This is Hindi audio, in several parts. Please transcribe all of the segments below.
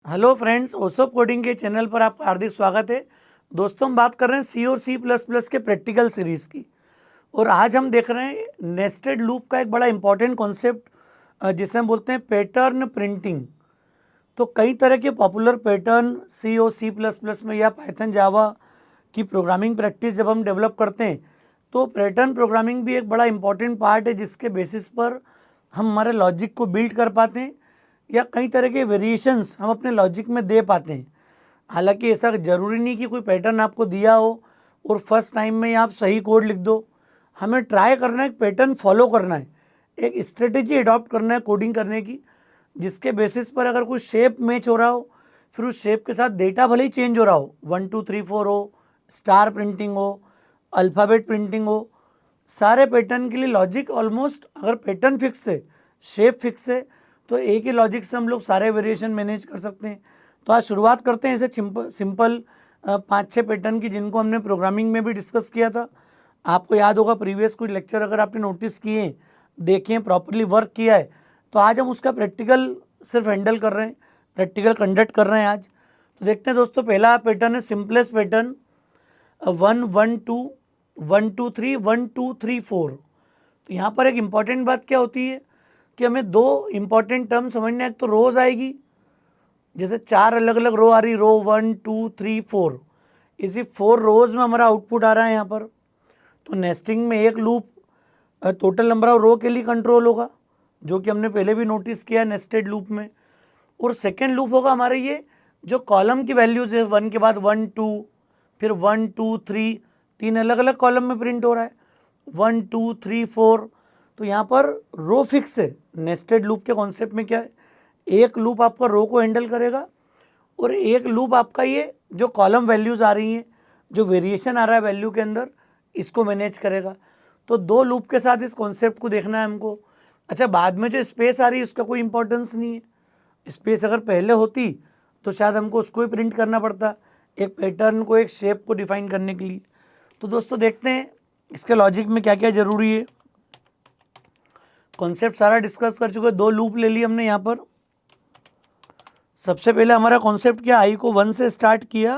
हेलो फ्रेंड्स, ओसोप कोडिंग के चैनल पर आपका हार्दिक स्वागत है। दोस्तों, हम बात कर रहे हैं सी और सी प्लस प्लस के प्रैक्टिकल सीरीज़ की। और आज हम देख रहे हैं नेस्टेड लूप का एक बड़ा इंपॉर्टेंट कॉन्सेप्ट जिसे हम बोलते हैं पैटर्न प्रिंटिंग। तो कई तरह के पॉपुलर पैटर्न सी और सी प्लस प्लस में या पाइथन जावा की प्रोग्रामिंग प्रैक्टिस जब हम डेवलप करते हैं तो पैटर्न प्रोग्रामिंग भी एक बड़ा इंपॉर्टेंट पार्ट है, जिसके बेसिस पर हम हमारे लॉजिक को बिल्ड कर पाते हैं या कई तरह के वेरिएशंस हम अपने लॉजिक में दे पाते हैं। हालांकि ऐसा ज़रूरी नहीं कि कोई पैटर्न आपको दिया हो और फर्स्ट टाइम में ही आप सही कोड लिख दो। हमें ट्राई करना है, एक पैटर्न फॉलो करना है, एक स्ट्रेटेजी अडॉप्ट करना है कोडिंग करने की, जिसके बेसिस पर अगर कोई शेप मैच हो रहा हो, फिर उस शेप के साथ डेटा भले ही चेंज हो रहा हो, 1 2 3 4 हो, स्टार प्रिंटिंग हो, अल्फ़ाबेट प्रिंटिंग हो, सारे पैटर्न के लिए लॉजिक ऑलमोस्ट, अगर पैटर्न फिक्स है, शेप फिक्स है, तो एक ही लॉजिक से हम लोग सारे वेरिएशन मैनेज कर सकते हैं। तो आज शुरुआत करते हैं ऐसे सिंपल 5-6 पैटर्न की, जिनको हमने प्रोग्रामिंग में भी डिस्कस किया था। आपको याद होगा प्रीवियस कोई लेक्चर अगर आपने नोटिस किए, देखें, प्रॉपरली वर्क किया है, तो आज हम उसका प्रैक्टिकल सिर्फ हैंडल कर रहे हैं, प्रैक्टिकल कंडक्ट कर रहे हैं आज। तो देखते हैं दोस्तों, पहला पैटर्न है सिंपलेस्ट पैटर्न 1 1 2 1 2 3 1 2 3 4। तो यहाँ पर एक इम्पॉर्टेंट बात क्या होती है कि हमें दो इम्पॉर्टेंट टर्म समझना है। एक तो रोज आएगी, जैसे 4 अलग अलग रो आ रही, रो 1 2 3 4, इसी 4 रोज में हमारा आउटपुट आ रहा है यहाँ पर। तो नेस्टिंग में एक लूप टोटल नंबर ऑफ रो के लिए कंट्रोल होगा, जो कि हमने पहले भी नोटिस किया नेस्टेड लूप में। और सेकेंड लूप होगा हमारे ये जो कॉलम की वैल्यूज है, 1 के बाद 1 2, फिर 1 2 3, 3 अलग अलग कॉलम में प्रिंट हो रहा है, 1 2 3 4। तो यहाँ पर रो फिक्स है। नेस्टेड लूप के कॉन्सेप्ट में क्या है, एक लूप आपका रो को हैंडल करेगा और एक लूप आपका ये जो कॉलम वैल्यूज़ आ रही हैं, जो वेरिएशन आ रहा है वैल्यू के अंदर, इसको मैनेज करेगा। तो दो लूप के साथ इस कॉन्सेप्ट को देखना है हमको। अच्छा, बाद में जो स्पेस आ रही है उसका कोई इंपॉर्टेंस नहीं है। स्पेस अगर पहले होती तो शायद हमको उसको ही प्रिंट करना पड़ता, एक पैटर्न को, एक शेप को डिफाइन करने के लिए। तो दोस्तों देखते हैं इसके लॉजिक में क्या क्या ज़रूरी है। कॉन्सेप्ट सारा डिस्कस कर चुके हैं, दो लूप ले लिए हमने यहाँ पर। सबसे पहले हमारा कॉन्सेप्ट क्या, आई को 1 से स्टार्ट किया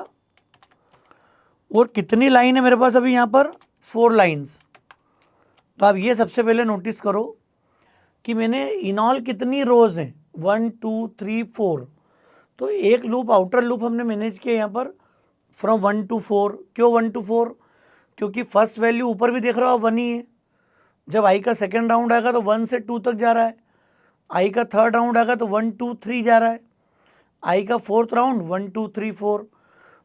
और कितनी लाइन है मेरे पास अभी यहाँ पर, 4 लाइन्स। तो आप ये सबसे पहले नोटिस करो कि मैंने इन ऑल कितनी रोज हैं, 1 2 3 4। तो एक लूप, आउटर लूप हमने मैनेज किया यहाँ पर फ्रॉम 1 to 4। क्यों 1 to 4? क्योंकि फर्स्ट वैल्यू ऊपर भी देख रहा हो 1 ही है। जब आई का सेकेंड राउंड आएगा तो 1 से 2 तक जा रहा है, आई का थर्ड राउंड आएगा तो 1 2 3 जा रहा है, आई का फोर्थ राउंड 1 2 3 4।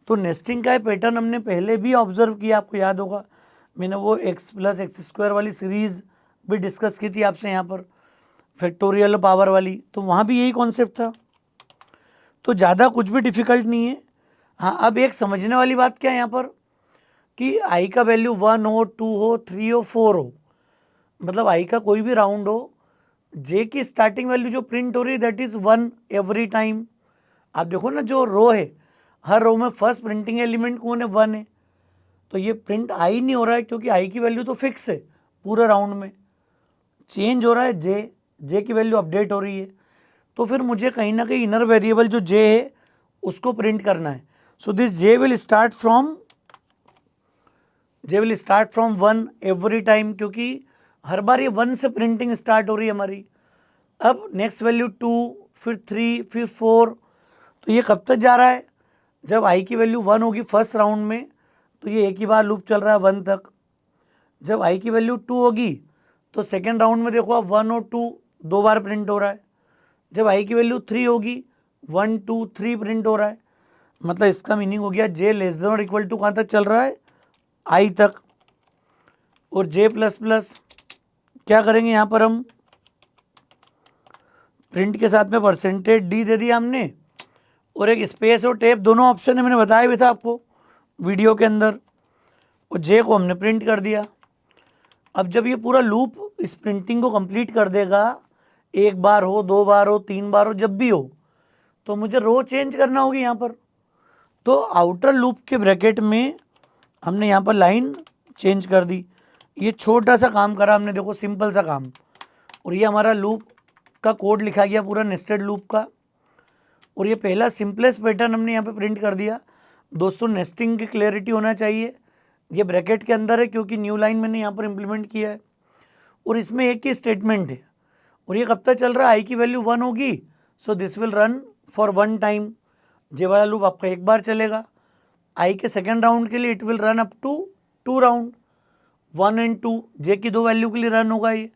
तो नेस्टिंग का पैटर्न हमने पहले भी ऑब्जर्व किया, आपको याद होगा, मैंने वो x प्लस एक्स स्क्वायर वाली सीरीज़ भी डिस्कस की थी आपसे यहाँ पर, फैक्टोरियल पावर वाली। तो वहाँ भी यही कॉन्सेप्ट था। तो ज़्यादा कुछ भी डिफ़िकल्ट नहीं है। हाँ, अब एक समझने वाली बात क्या है यहाँ पर कि आई का वैल्यू 1 हो, 2 हो, 3 हो, 4 हो, मतलब आई का कोई भी राउंड हो, जे की स्टार्टिंग वैल्यू जो प्रिंट हो रही है दैट इज़ 1 एवरी टाइम। आप देखो ना, जो रो है, हर रो में फर्स्ट प्रिंटिंग एलिमेंट कौन है, 1 है। तो ये प्रिंट आई नहीं हो रहा है क्योंकि आई की वैल्यू तो फिक्स है पूरे राउंड में। चेंज हो रहा है जे की वैल्यू अपडेट हो रही है। तो फिर मुझे कहीं ना कहीं इनर वेरिएबल जो जे है उसको प्रिंट करना है। So this J will start from 1 every time, क्योंकि हर बार ये 1 से प्रिंटिंग स्टार्ट हो रही है हमारी। अब नेक्स्ट वैल्यू 2, फिर 3, फिर 4। तो ये कब तक जा रहा है, जब आई की वैल्यू 1 होगी फर्स्ट राउंड में, तो ये एक ही बार लूप चल रहा है 1 तक। जब आई की वैल्यू 2 होगी तो सेकेंड राउंड में देखो आप 1 और 2 दो बार प्रिंट हो रहा है। जब आई की वैल्यू 3 होगी, 1 2 3 प्रिंट हो रहा है। मतलब इसका मीनिंग हो गया जे लेस देन और इक्वल टू कहाँ तक चल रहा है, आई तक। और जे प्लस प्लस क्या करेंगे यहाँ पर, हम प्रिंट के साथ में परसेंटेज डी दे दिया हमने, और एक स्पेस और टेप दोनों ऑप्शन है, मैंने बताया भी था आपको वीडियो के अंदर। और जे को हमने प्रिंट कर दिया। अब जब ये पूरा लूप इस प्रिंटिंग को कंप्लीट कर देगा, एक बार हो, 2 बार हो, 3 बार हो, जब भी हो, तो मुझे रो चेंज करना होगी यहाँ पर। तो आउटर लूप के ब्रैकेट में हमने यहाँ पर लाइन चेंज कर दी। ये छोटा सा काम करा हमने, देखो सिंपल सा काम। और ये हमारा लूप का कोड लिखा गया पूरा नेस्टेड लूप का। और ये पहला सिंपलेस्ट पैटर्न हमने यहाँ पे प्रिंट कर दिया। दोस्तों नेस्टिंग की क्लियरिटी होना चाहिए, ये ब्रैकेट के अंदर है क्योंकि न्यू लाइन मैंने यहाँ पर इम्प्लीमेंट किया है और इसमें एक ही स्टेटमेंट है और ये कब तक चल रहा है, आई की वैल्यू 1 होगी, so this will run for 1 time. J वाला लूप आपका एक बार चलेगा। आई के सेकेंड राउंड के लिए it will run up to 2 round, 1 and 2। J की 2 वैल्यू के लिए रन होगा ये,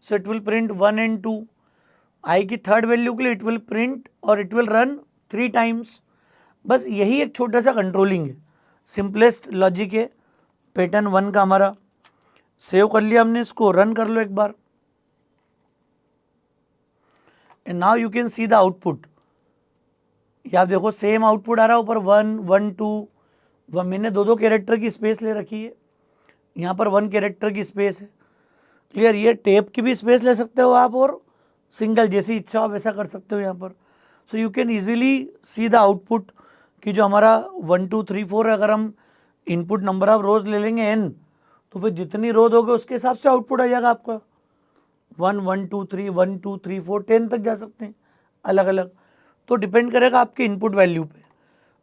so it will print 1 and 2। I की थर्ड वैल्यू के लिए इट विल प्रिंट और इट विल रन 3 टाइम्स। बस यही एक छोटा सा कंट्रोलिंग है, सिंपलेस्ट लॉजिक है पैटर्न 1 का हमारा। सेव कर लिया हमने, इसको रन कर लो एक बार and now you can see the output. ये आप देखो सेम आउटपुट आ रहा है ऊपर 1 1 2। मैंने 2 कैरेक्टर की स्पेस ले रखी है, यहाँ पर 1 कैरेक्टर की स्पेस है। क्लियर, ये टेप की भी स्पेस ले सकते हो आप और सिंगल, जैसी इच्छा हो वैसा कर सकते हो यहाँ पर। So you can easily C the output कि जो हमारा 1 2 3 4 अगर हम इनपुट नंबर ऑफ रोज ले लेंगे n, तो फिर जितनी रो दोगे उसके हिसाब से आउटपुट आ जाएगा आपका। 1 1 2 3 1 2 3 4 10 तक जा सकते हैं अलग अलग, तो डिपेंड करेगा आपके इनपुट वैल्यू पे।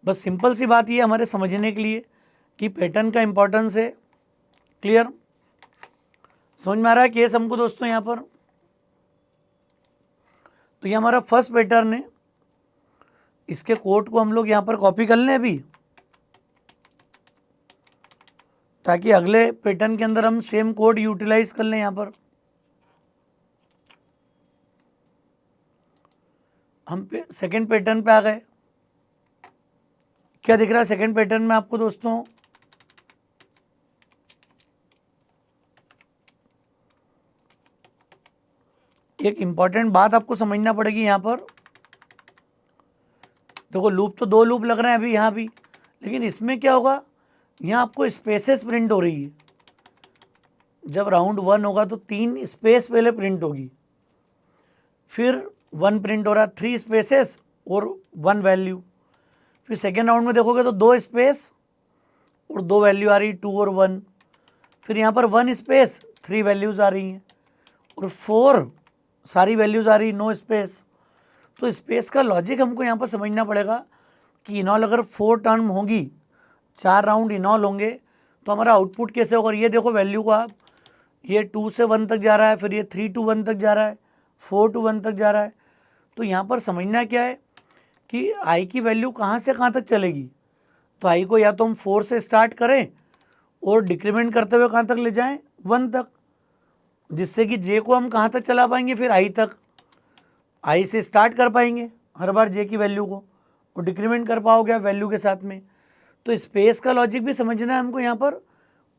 बस सिंपल सी बात ये हमारे समझने के लिए कि पैटर्न का इंपॉर्टेंस है। क्लियर, समझ में आ रहा है केस हमको दोस्तों यहाँ पर। तो ये हमारा फर्स्ट पैटर्न है, इसके कोड को हम लोग यहाँ पर कॉपी कर लें अभी, ताकि अगले पैटर्न के अंदर हम सेम कोड यूटिलाइज कर लें। यहाँ पर हम सेकेंड पैटर्न पे आ गए। क्या दिख रहा है सेकेंड पैटर्न में आपको दोस्तों? एक इंपॉर्टेंट बात आपको समझना पड़ेगी यहाँ पर। देखो लूप तो 2 लूप लग रहे हैं अभी यहाँ भी, लेकिन इसमें क्या होगा, यहाँ आपको स्पेसेस प्रिंट हो रही है। जब राउंड 1 होगा तो 3 स्पेस पहले प्रिंट होगी, फिर 1 प्रिंट हो रहा है, 3 स्पेसेस और 1 वैल्यू। फिर सेकेंड राउंड में देखोगे तो 2 स्पेस और 2 वैल्यू आ रही, 2 और 1। फिर यहाँ पर 1 स्पेस 3 वैल्यूज़ आ रही हैं और 4 सारी वैल्यूज़ आ रही, नो स्पेस। तो स्पेस का लॉजिक हमको यहाँ पर समझना पड़ेगा कि इनऑल अगर 4 टर्म होंगी, 4 राउंड इनऑल होंगे, तो हमारा आउटपुट कैसे होगा। ये देखो वैल्यू को आप, ये 2 से 1 तक जा रहा है, फिर ये 3 to 1 तक जा रहा है, 4 to 1 तक जा रहा है। तो यहाँ पर समझना क्या है कि आई की वैल्यू कहाँ से कहाँ तक चलेगी। तो आई को या तो हम 4 से स्टार्ट करें और डिक्रीमेंट करते हुए कहाँ तक ले जाएं, 1 तक, जिससे कि जे को हम कहाँ तक चला पाएंगे, फिर आई तक। आई से स्टार्ट कर पाएंगे हर बार जे की वैल्यू को और डिक्रीमेंट कर पाओगे आप वैल्यू के साथ में। तो स्पेस का लॉजिक भी समझना है हमको यहाँ पर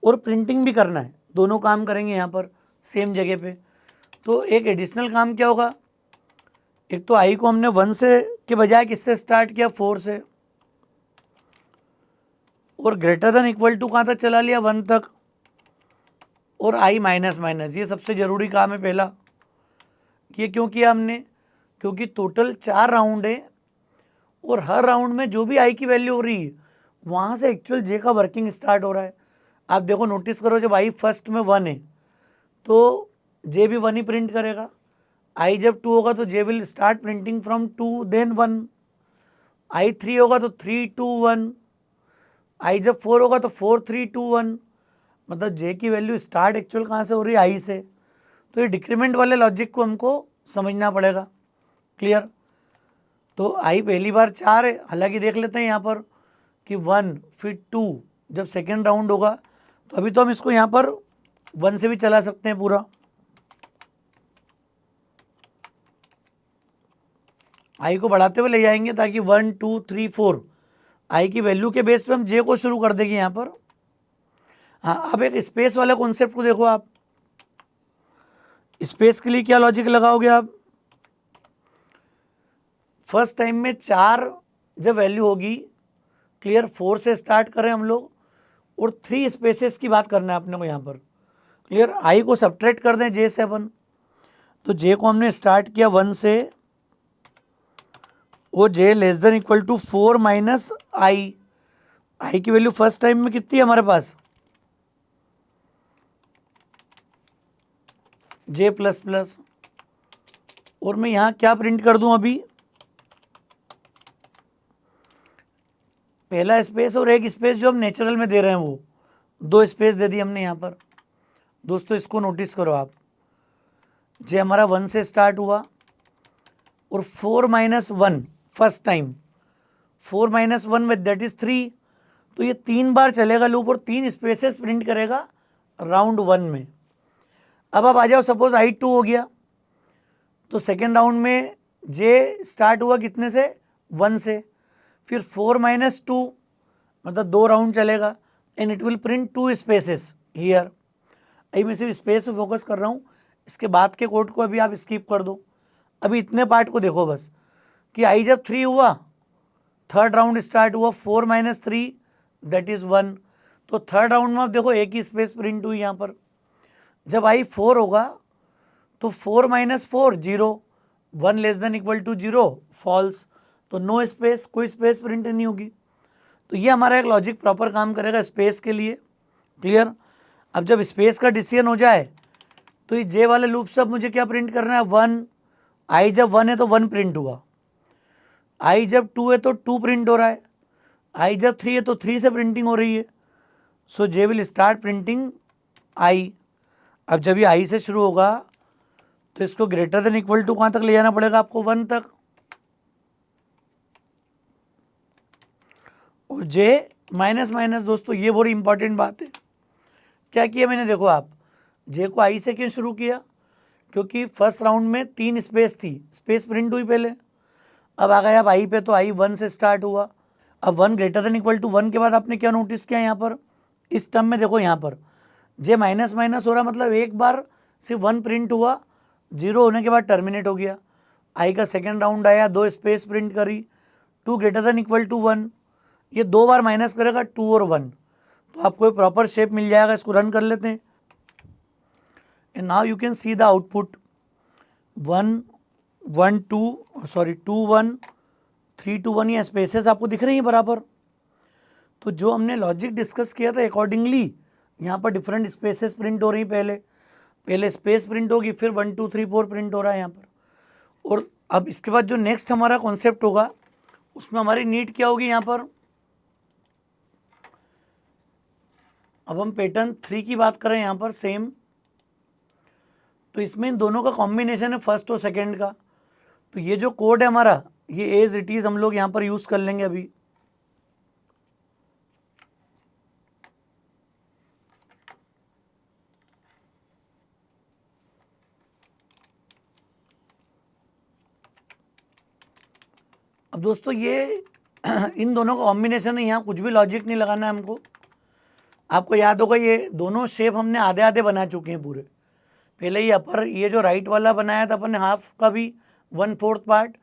और प्रिंटिंग भी करना है, दोनों काम करेंगे यहाँ पर सेम जगह पे। तो एक एडिशनल काम क्या होगा, एक तो आई को हमने 1 से के बजाय किससे स्टार्ट किया, 4 से, और ग्रेटर देन इक्वल टू कहाँ तक चला लिया, 1 तक, और आई माइनस माइनस। ये सबसे ज़रूरी काम है पहला। ये क्यों किया हमने, क्योंकि टोटल 4 राउंड है और हर राउंड में जो भी आई की वैल्यू हो रही है वहाँ से एक्चुअल जे का वर्किंग स्टार्ट हो रहा है। आप देखो नोटिस करो, जब आई फर्स्ट में 1 है तो जे भी 1 ही प्रिंट करेगा। आई जब 2 होगा तो J will start printing from 2 then 1। I 3 होगा तो 3 2 1। आई जब 4 होगा तो 4 3 2 1। मतलब जे की वैल्यू स्टार्ट एक्चुअल कहाँ से हो रही है, आई से। तो ये डिक्रीमेंट वाले लॉजिक को हमको समझना पड़ेगा। क्लियर, तो आई पहली बार 4 है, हालांकि देख लेते हैं यहाँ पर कि 1 फिर 2, जब सेकेंड राउंड होगा तो अभी तो हम इसको यहाँ पर 1 से भी चला सकते हैं पूरा। आई को बढ़ाते हुए ले जाएंगे ताकि 1 2 3 4 आई की वैल्यू के बेस पे हम जे को शुरू कर देंगे यहाँ पर। हाँ, अब एक स्पेस वाले कॉन्सेप्ट को देखो आप। स्पेस के लिए क्या लॉजिक लगाओगे आप, फर्स्ट टाइम में 4 जब वैल्यू होगी, क्लियर, 4 से स्टार्ट करें हम लोग और 3 स्पेसेस की बात करना है अपने को यहाँ पर। क्लियर, आई को सब्ट्रैक्ट कर दें जे से अपन, तो जे को हमने स्टार्ट किया 1 से, वो J less than equal to 4 minus I. I की वैल्यू फर्स्ट टाइम में कितनी है हमारे पास, जे प्लस प्लस, और मैं यहाँ क्या प्रिंट कर दूँ अभी, पहला स्पेस और एक स्पेस जो हम नेचुरल में दे रहे हैं वो 2 स्पेस दे दी हमने यहाँ पर। दोस्तों इसको नोटिस करो आप, जे हमारा 1 से स्टार्ट हुआ और 4 - 1 first time, 4 - 1 with that is 3, तो ये 3 बार चलेगा लूप और 3 स्पेसेस प्रिंट करेगा राउंड 1 में। अब आप आ जाओ, सपोज I2 हो गया, तो सेकेंड राउंड में जे स्टार्ट हुआ कितने से, 1 से, फिर 4 - 2 मतलब 2 राउंड चलेगा and it will print 2 spaces here. अभी मैं सिर्फ स्पेस पे फोकस कर रहा हूँ, इसके बाद के कोड को अभी आप स्किप कर दो। अभी इतने पार्ट को देखो बस कि आई जब 3 हुआ, थर्ड राउंड स्टार्ट हुआ, 4 - 3 दैट इज 1, तो थर्ड राउंड में आप देखो एक ही स्पेस प्रिंट हुई यहाँ पर। जब आई 4 होगा तो 4 - 4 0, 1 less than equal to 0 false, तो नो स्पेस, कोई स्पेस प्रिंट नहीं होगी। तो ये हमारा एक लॉजिक प्रॉपर काम करेगा स्पेस के लिए। क्लियर। अब जब स्पेस का डिसीजन हो जाए तो ये जे वाले लूप सब मुझे क्या प्रिंट करना है, 1। आई जब 1 है तो 1 प्रिंट हुआ, आई जब 2 है तो 2 प्रिंट हो रहा है, आई जब 3 है तो 3 से प्रिंटिंग हो रही है। So J will start printing आई। अब जब ये आई से शुरू होगा तो इसको ग्रेटर देन इक्वल टू कहाँ तक ले जाना पड़ेगा आपको, 1 तक, और जे माइनस माइनस। दोस्तों ये बड़ी इंपॉर्टेंट बात है। क्या किया मैंने, देखो आप, जे को आई से क्यों शुरू किया, क्योंकि फर्स्ट राउंड में 3 स्पेस थी, स्पेस प्रिंट हुई पहले। अब आ गए आप आई पे, तो आई 1 से स्टार्ट हुआ। अब 1 ग्रेटर देन इक्वल टू 1 के बाद आपने क्या नोटिस किया यहाँ पर, इस टर्म में देखो यहाँ पर जे माइनस माइनस हो रहा, मतलब एक बार सिर्फ 1 प्रिंट हुआ, 0 होने के बाद टर्मिनेट हो गया। आई का सेकेंड राउंड आया, 2 स्पेस प्रिंट करी, 2 ग्रेटर देन इक्वल टू 1, ये 2 बार माइनस करेगा 2 और 1, तो आपको एक प्रॉपर शेप मिल जाएगा। इसको रन कर लेते हैं and now you can see the output, 1 1 2 sorry 2 1 3 2 1, ये स्पेसेस आपको दिख रही हैं बराबर। तो जो हमने लॉजिक डिस्कस किया था अकॉर्डिंगली यहाँ पर डिफरेंट स्पेसेस प्रिंट हो रही, पहले स्पेस प्रिंट होगी, फिर 1 2 3 4 प्रिंट हो रहा है यहाँ पर। और अब इसके बाद जो नेक्स्ट हमारा कॉन्सेप्ट होगा उसमें हमारी नीड क्या होगी, यहाँ पर अब हम पैटर्न 3 की बात करें यहाँ पर सेम, तो इसमें इन दोनों का कॉम्बिनेशन है फर्स्ट और सेकंड का। तो ये जो कोड है हमारा, ये एज इट इज हम लोग यहाँ पर यूज कर लेंगे अभी। अब दोस्तों ये इन दोनों का कॉम्बिनेशन है, यहाँ कुछ भी लॉजिक नहीं लगाना है हमको। आपको याद होगा ये दोनों शेप हमने आधे आधे बना चुके हैं पूरे। पहले ये अपर, ये जो राइट वाला बनाया था अपन ने हाफ का भी 1/4 पार्ट,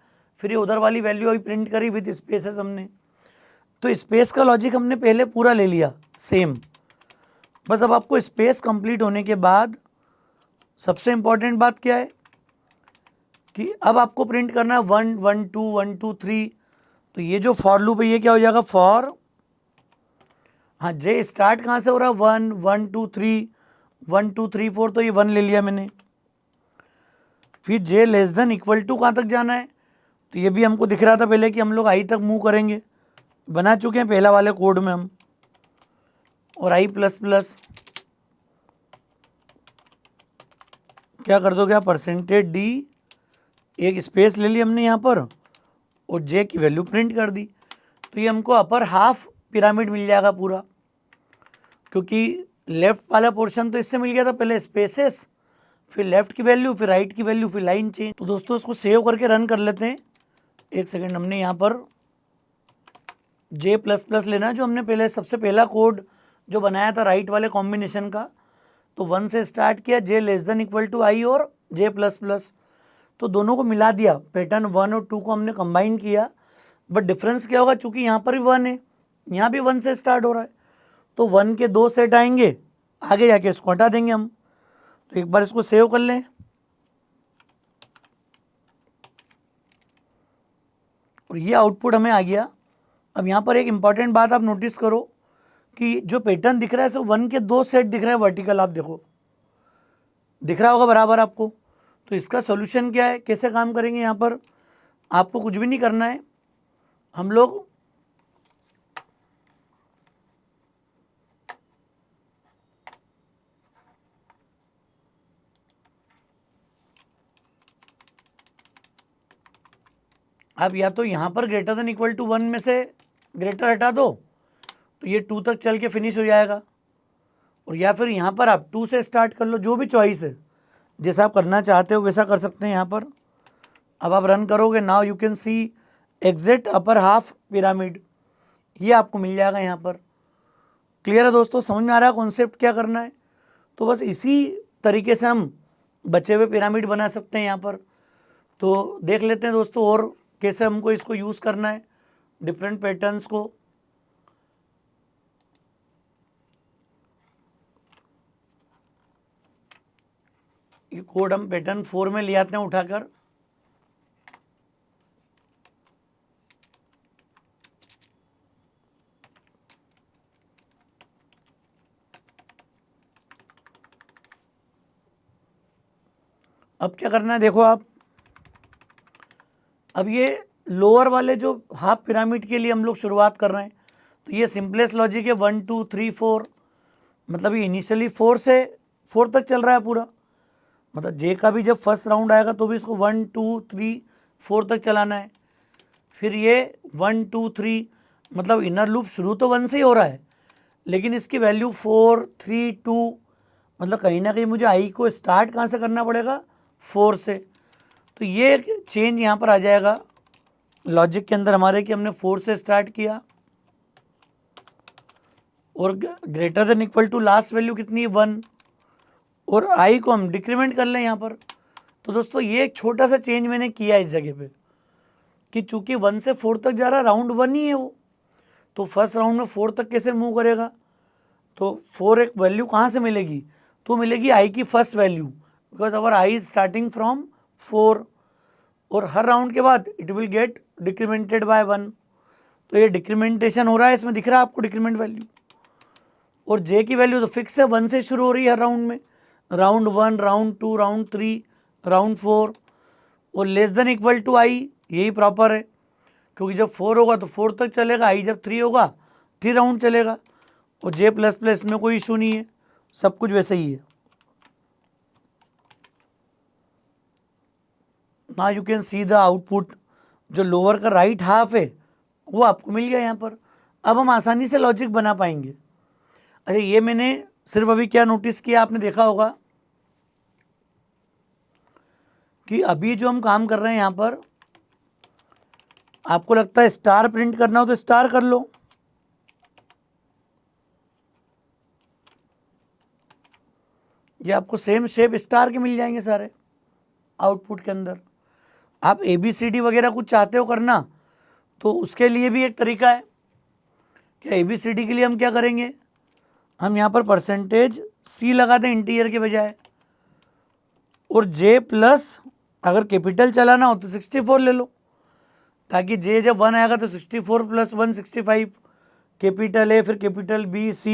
फिर ये उधर वाली वैल्यू अभी प्रिंट करी विद स्पेसेस हमने। तो स्पेस का लॉजिक हमने पहले पूरा ले लिया सेम। बस अब आपको स्पेस कंप्लीट होने के बाद सबसे इंपॉर्टेंट बात क्या है कि अब आपको प्रिंट करना है 1 1 2 1 2 3। तो ये जो फॉर लूप है ये क्या हो जाएगा, फॉर, हाँ जे स्टार्ट कहाँ से हो रहा है, 1 1 2 3 1 2 3 4, तो ये 1 ले लिया मैंने। फिर जे लेस देन इक्वल टू कहाँ तक जाना है, तो ये भी हमको दिख रहा था पहले कि हम लोग आई तक मूव करेंगे, बना चुके हैं पहला वाले कोड में हम। और आई प्लस प्लस क्या कर दोगे आप, परसेंटेज डी, एक स्पेस ले ली हमने यहाँ पर और जे की वैल्यू प्रिंट कर दी। तो ये हमको अपर हाफ पिरामिड मिल जाएगा पूरा, क्योंकि लेफ्ट वाला पोर्शन तो इससे मिल गया था पहले स्पेसेस, फिर लेफ्ट की वैल्यू, फिर राइट की वैल्यू, फिर लाइन चेंज। तो दोस्तों इसको सेव करके रन कर लेते हैं। एक सेकेंड, हमने यहाँ पर जे प्लस प्लस लेना है, जो हमने पहले सबसे पहला कोड जो बनाया था राइट वाले कॉम्बिनेशन का। तो 1 से स्टार्ट किया, जे लेस देन इक्वल टू आई और जे प्लस प्लस, तो दोनों को मिला दिया, पैटर्न 1 और 2 को हमने कंबाइन किया। बट डिफरेंस क्या होगा, चूंकि यहाँ पर भी 1 है, यहाँ भी 1 से स्टार्ट हो रहा है, तो 1 के 2 सेट आएंगे, आगे जाके इसको हटा देंगे हम। तो एक बार इसको सेव कर लें और ये आउटपुट हमें आ गया। अब यहाँ पर एक इंपॉर्टेंट बात आप नोटिस करो कि जो पैटर्न दिख रहा है सो 1 के 2 सेट दिख रहे हैं वर्टिकल, आप देखो दिख रहा होगा बराबर आपको। तो इसका सोल्यूशन क्या है, कैसे काम करेंगे, यहाँ पर आपको कुछ भी नहीं करना है। हम लोग आप या तो यहाँ पर ग्रेटर देन इक्वल टू 1 में से ग्रेटर हटा दो तो ये 2 तक चल के फिनिश हो जाएगा, और या फिर यहाँ पर आप 2 से स्टार्ट कर लो, जो भी चॉइस है, जैसा आप करना चाहते हो वैसा कर सकते हैं यहाँ पर। अब आप रन करोगे, now you can C exit upper half pyramid, ये आपको मिल जाएगा यहाँ पर। क्लियर है दोस्तों, समझ में आ रहा है कॉन्सेप्ट क्या करना है? तो बस इसी तरीके से हम बचे हुए पिरामिड बना सकते हैं यहाँ पर। तो देख लेते हैं दोस्तों और कैसे हमको इसको यूज़ करना है, डिफरेंट पैटर्न्स को। ये कोड हम पैटर्न 4 में ले आते हैं उठाकर। अब क्या करना है देखो आप, अब ये लोअर वाले जो हाफ पिरामिड के लिए हम लोग शुरुआत कर रहे हैं, तो ये सिंपलेस्ट लॉजिक है 1 2 3 4, मतलब ये इनिशियली 4 से 4 तक चल रहा है पूरा। मतलब जे का भी जब फर्स्ट राउंड आएगा तो भी इसको 1 2 3 4 तक चलाना है। फिर ये 1 2 3, मतलब इनर लूप शुरू तो 1 से ही हो रहा है, लेकिन इसकी वैल्यू 4 3 2, मतलब कहीं ना कहीं मुझे आई को स्टार्ट कहाँ से करना पड़ेगा, 4 से। तो ये चेंज यहाँ पर आ जाएगा लॉजिक के अंदर हमारे कि हमने 4 से स्टार्ट किया, और greater than equal to last value कितनी है 1, और आई को हम डिक्रीमेंट कर लें यहाँ पर। तो दोस्तों ये एक छोटा सा चेंज मैंने किया इस जगह पे कि चूंकि 1 से 4 तक जा रहा है, राउंड 1 ही है वो, तो फर्स्ट राउंड में 4 तक कैसे मूव करेगा, तो 4 एक वैल्यू कहाँ से मिलेगी, तो मिलेगी आई की first value, because our I is starting from 4, और हर राउंड के बाद it will get decremented by 1। तो ये डिक्रीमेंटेशन हो रहा है, इसमें दिख रहा है आपको डिक्रीमेंट वैल्यू। और जे की वैल्यू तो फिक्स है, 1 से शुरू हो रही है हर राउंड में, राउंड 1 राउंड 2 राउंड 3 राउंड 4, और लेस देन इक्वल टू आई, यही प्रॉपर है, क्योंकि जब 4 होगा तो 4 तक चलेगा, आई जब 3 होगा 3 राउंड चलेगा, और जे प्लस प्लस में कोई इशू नहीं है, सब कुछ वैसे ही है। Now you can see the output, जो लोअर का राइट हाफ है वो आपको मिल गया यहाँ पर। अब हम आसानी से लॉजिक बना पाएंगे। अच्छा, ये मैंने सिर्फ अभी क्या नोटिस किया, आपने देखा होगा कि अभी जो हम काम कर रहे हैं यहाँ पर, आपको लगता है स्टार प्रिंट करना हो तो स्टार कर लो, ये आपको सेम शेप स्टार के मिल जाएंगे सारे आउटपुट के अंदर। आप ABCD वगैरह कुछ चाहते हो करना तो उसके लिए भी एक तरीका है कि ABCD के लिए हम क्या करेंगे, हम यहाँ पर %C लगा दें इंटीजर के बजाय, और J प्लस अगर कैपिटल चलाना हो तो 64 ले लो, ताकि J जब 1 आएगा तो 64 प्लस 1 65, कैपिटल A फिर कैपिटल B C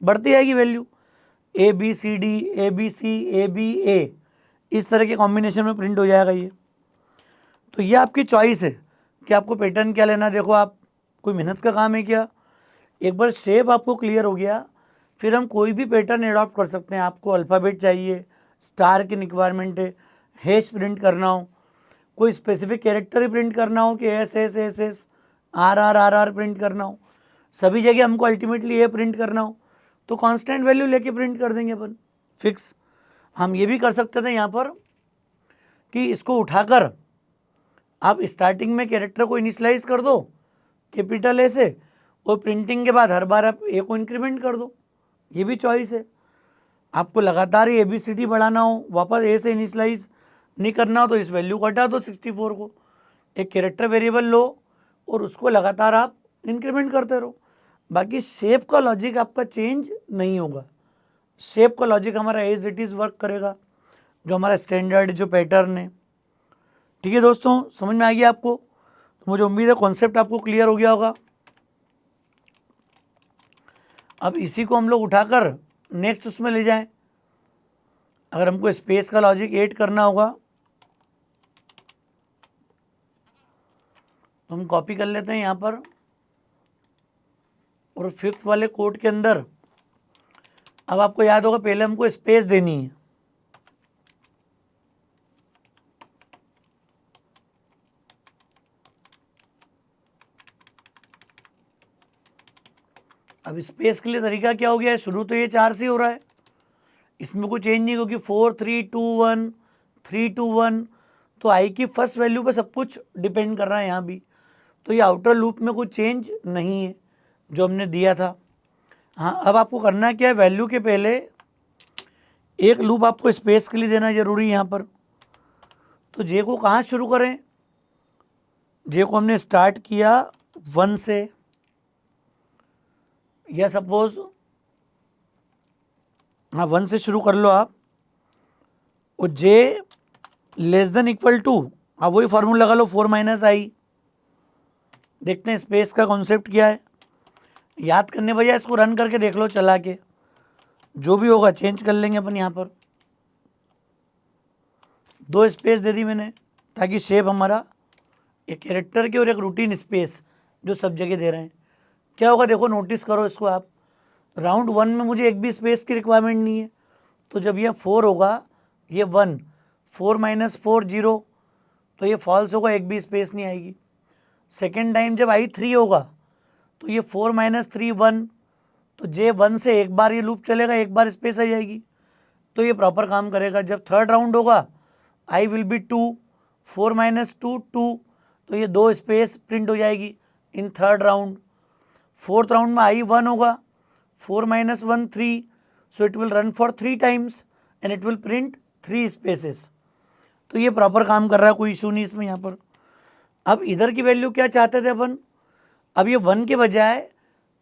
बढ़ती जाएगी वैल्यू, ABCD ABC ABA, इस तरह के कॉम्बिनेशन में प्रिंट हो जाएगा ये। तो ये आपकी चॉइस है कि आपको पैटर्न क्या लेना। देखो आप, कोई मेहनत का काम है क्या, एक बार शेप आपको क्लियर हो गया, फिर हम कोई भी पैटर्न एडॉप्ट कर सकते हैं। आपको अल्फ़ाबेट चाहिए, स्टार की रिक्वायरमेंट है, हैश प्रिंट करना हो, कोई स्पेसिफिक कैरेक्टर ही प्रिंट करना हो कि SS RR प्रिंट करना हो, सभी जगह हमको अल्टीमेटली ये प्रिंट करना हो, तो कांस्टेंट वैल्यू लेके प्रिंट कर देंगे अपन फिक्स। हम ये भी कर सकते थे यहाँ पर कि इसको उठाकर आप स्टार्टिंग में कैरेक्टर को इनिशलाइज कर दो कैपिटल ए से, और प्रिंटिंग के बाद हर बार आप ए को इंक्रीमेंट कर दो, ये भी चॉइस है। आपको लगातार ही ABCD बढ़ाना हो, वापस ए से इनिशलाइज नहीं करना हो, तो इस वैल्यू को हटा दो 64 को, एक कैरेक्टर वेरिएबल लो और उसको लगातार आप इंक्रीमेंट करते रहो। बाकी शेप का लॉजिक आपका चेंज नहीं होगा, शेप का लॉजिक हमारा एज इट इज़ वर्क करेगा, जो हमारा स्टैंडर्ड जो पैटर्न है। ठीक है दोस्तों, समझ में आ गया आपको? तो मुझे उम्मीद है कॉन्सेप्ट आपको क्लियर हो गया होगा। अब इसी को हम लोग उठाकर नेक्स्ट उसमें ले जाएं। अगर हमको स्पेस का लॉजिक ऐड करना होगा तो हम कॉपी कर लेते हैं यहाँ पर, और 5th वाले कोड के अंदर अब आपको याद होगा पहले हमको स्पेस देनी है, अब स्पेस के लिए तरीका क्या हो गया है, शुरू तो ये 4 से हो रहा है, इसमें कोई चेंज नहीं क्योंकि 4 3 2 1 3 2 1, तो आई की फर्स्ट वैल्यू पे सब कुछ डिपेंड कर रहा है यहाँ भी। तो ये आउटर लूप में कोई चेंज नहीं है जो हमने दिया था। हाँ, अब आपको करना क्या है, वैल्यू के पहले एक लूप आपको स्पेस के लिए देना जरूरी है यहाँ पर। तो जे को कहाँ शुरू करें, जे को हमने स्टार्ट किया 1 से, या सपोज हाँ 1 से शुरू कर लो आप, और जे लेस देन इक्वल टू, हाँ वही फार्मूला लगा लो 4 माइनस आई। देखते हैं स्पेस का कॉन्सेप्ट क्या है, याद करने बजाय इसको रन करके देख लो चला के, जो भी होगा चेंज कर लेंगे अपन। यहाँ पर 2 स्पेस दे दी मैंने ताकि शेप हमारा एक कैरेक्टर की और एक रूटीन स्पेस जो सब जगह दे रहे हैं। क्या होगा देखो, नोटिस करो इसको आप, राउंड 1 में मुझे एक भी स्पेस की रिक्वायरमेंट नहीं है, तो जब यह 4 होगा, ये 1 4 माइनस 4 0, तो ये फॉल्स होगा, एक भी स्पेस नहीं आएगी। सेकेंड टाइम जब आई 3 होगा तो ये 4 माइनस 3 1, तो जे 1 से एक बार ये लूप चलेगा, एक बार स्पेस आ जाएगी, तो ये प्रॉपर काम करेगा। जब थर्ड राउंड होगा आई विल बी 2 4 माइनस 2 2, तो ये 2 स्पेस प्रिंट हो जाएगी in third round. Fourth round में आई 1 होगा, 4 minus 1 3, so it will run for 3 times and it will print 3 spaces. तो ये प्रॉपर काम कर रहा है, कोई इशू नहीं इसमें यहाँ पर। अब इधर की वैल्यू क्या चाहते थे अपन, अब ये 1 के बजाय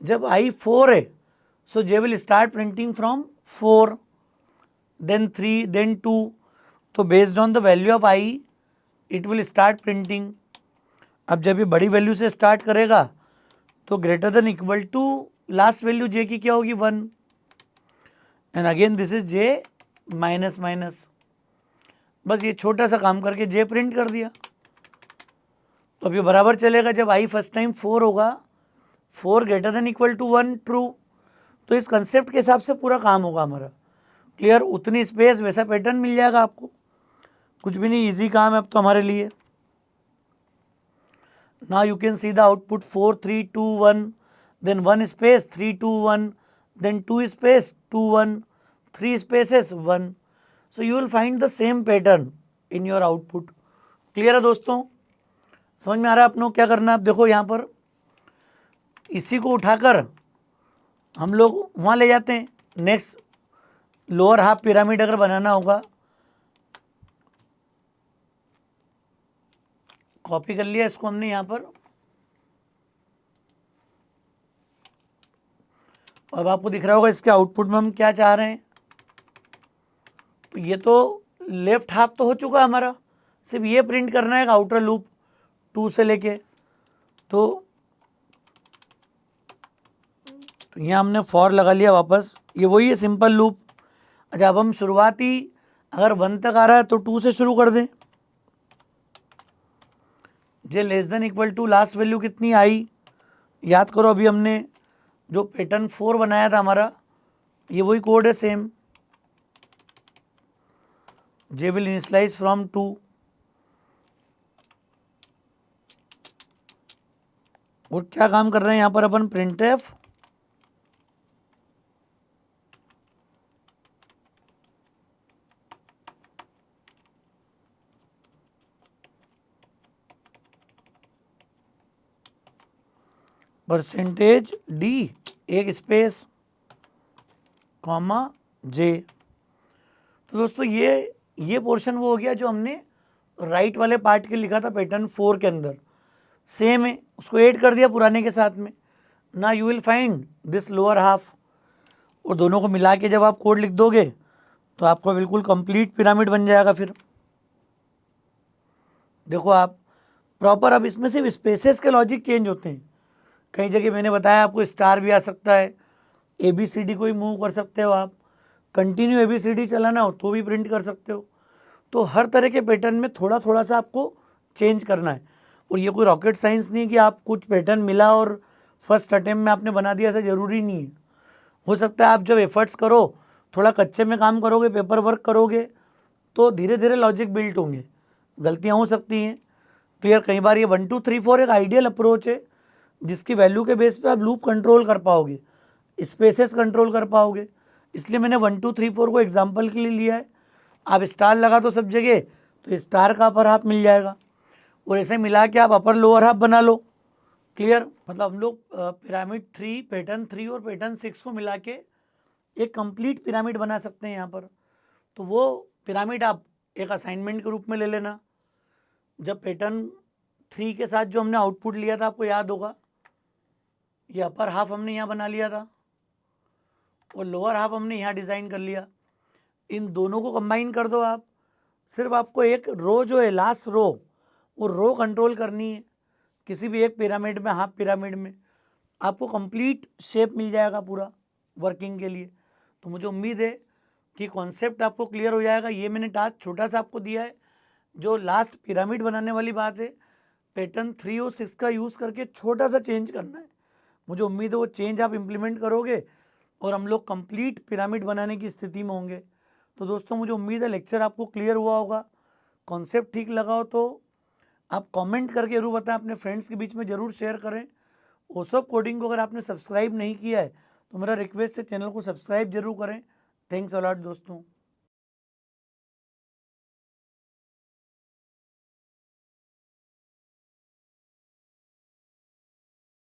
जब आई 4 है, so J will start printing from 4 then 3 then 2, तो based on the value of I it will start printing. अब जब ये बड़ी वैल्यू से स्टार्ट करेगा तो greater than equal to last value J की क्या होगी 1, and again this is J minus minus. बस ये छोटा सा काम करके जे प्रिंट कर दिया, तो अब ये बराबर चलेगा। जब आई फर्स्ट टाइम 4 होगा, 4 greater than equal to 1 true, तो इस कंसेप्ट के हिसाब से पूरा काम होगा हमारा। क्लियर, उतनी स्पेस वैसा पैटर्न मिल जाएगा आपको, कुछ भी नहीं, इजी काम है अब तो हमारे लिए। Now you can see the output 4 3 2 1, then 1 space 3 2 1, then 2 space 2 1, 3 spaces 1. So you will find the same pattern in your output. Clear है दोस्तों, समझ में आ रहा है अपनों क्या करना है। आप देखो यहाँ पर इसी को उठाकर हम लोग वहाँ ले जाते हैं, नेक्स्ट लोअर हाफ पिरामिड अगर बनाना होगा, कॉपी कर लिया इसको हमने यहाँ पर। अब आपको दिख रहा होगा इसके आउटपुट में हम क्या चाह रहे हैं। तो ये तो लेफ्ट हाफ तो हो चुका हमारा, सिर्फ ये प्रिंट करना है आउटर लूप 2 से लेके। तो यहाँ हमने फॉर लगा लिया वापस, ये वही है सिंपल लूप। अच्छा, अब हम शुरुआती अगर 1 तक आ रहा है तो 2 से शुरू कर दें। J less than equal to last value कितनी आई, याद करो अभी हमने जो पैटर्न 4 बनाया था हमारा, ये वही कोड है same. J will initialise from 2, और क्या काम कर रहे हैं यहाँ पर अपन, printf परसेंटेज डी एक स्पेस कॉमा जे। तो दोस्तों ये पोर्शन वो हो गया जो हमने राइट वाले पार्ट के लिखा था पैटर्न 4 के अंदर, सेम है, उसको ऐड कर दिया पुराने के साथ में। ना you will find this lower half, और दोनों को मिला के जब आप कोड लिख दोगे तो आपका बिल्कुल कंप्लीट पिरामिड बन जाएगा। फिर देखो आप प्रॉपर, अब इसमें सिर्फ स्पेसेस के लॉजिक चेंज होते हैं। कई जगह मैंने बताया आपको स्टार भी आ सकता है, ABCD को ही मूव कर सकते हो आप, कंटिन्यू ABCD चलाना हो तो भी प्रिंट कर सकते हो। तो हर तरह के पैटर्न में थोड़ा थोड़ा सा आपको चेंज करना है, और ये कोई रॉकेट साइंस नहीं कि आप कुछ पैटर्न मिला और फर्स्ट अटेम्प्ट में आपने बना दिया, ऐसा ज़रूरी नहीं है। हो सकता है आप जब एफर्ट्स करो, थोड़ा कच्चे में काम करोगे, पेपर वर्क करोगे, तो धीरे धीरे लॉजिक बिल्ट होंगे, गलतियाँ हो सकती हैं। तो यार कई बार ये 1 2 3 4 एक आइडियल अप्रोच है जिसकी वैल्यू के बेस पे आप लूप कंट्रोल कर पाओगे। स्पेसेस कंट्रोल कर पाओगे। इसलिए मैंने 1 2 3 4 को एग्जाम्पल के लिए लिया है। आप स्टार लगा दो सब जगह तो स्टार का अपर हाफ मिल जाएगा, और ऐसे मिला के आप अपर लोअर हाफ बना लो। क्लियर? मतलब हम लोग पिरामिड 3, पैटर्न 3 और पैटर्न 6 को मिला के एक कंप्लीट पिरामिड बना सकते हैं यहाँ पर। तो वो पिरामिड आप एक असाइनमेंट के रूप में ले लेना। जब पैटर्न 3 के साथ जो हमने आउटपुट लिया था आपको याद होगा, ये अपर हाफ हमने यहाँ बना लिया था और लोअर हाफ हमने यहाँ डिज़ाइन कर लिया। इन दोनों को कंबाइन कर दो आप। सिर्फ आपको एक रो जो है लास्ट रो, वो रो कंट्रोल करनी है किसी भी एक पिरामिड में, हाफ पिरामिड में। आपको कंप्लीट शेप मिल जाएगा पूरा वर्किंग के लिए। तो मुझे उम्मीद है कि कॉन्सेप्ट आपको क्लियर हो जाएगा। ये मैंने टास्क छोटा सा आपको दिया है, जो लास्ट पिरामिड बनाने वाली बात है, पैटर्न 3 और 6 का यूज़ करके छोटा सा चेंज करना है। मुझे उम्मीद है वो चेंज आप इम्प्लीमेंट करोगे और हम लोग कंप्लीट पिरामिड बनाने की स्थिति में होंगे। तो दोस्तों मुझे उम्मीद है लेक्चर आपको क्लियर हुआ होगा। कॉन्सेप्ट ठीक लगा हो तो आप कमेंट करके जरूर बताएं, अपने फ्रेंड्स के बीच में ज़रूर शेयर करें। ओसोप कोडिंग को अगर आपने सब्सक्राइब नहीं किया है तो मेरा रिक्वेस्ट है चैनल को सब्सक्राइब जरूर करें। थैंक्स अ लॉट दोस्तों।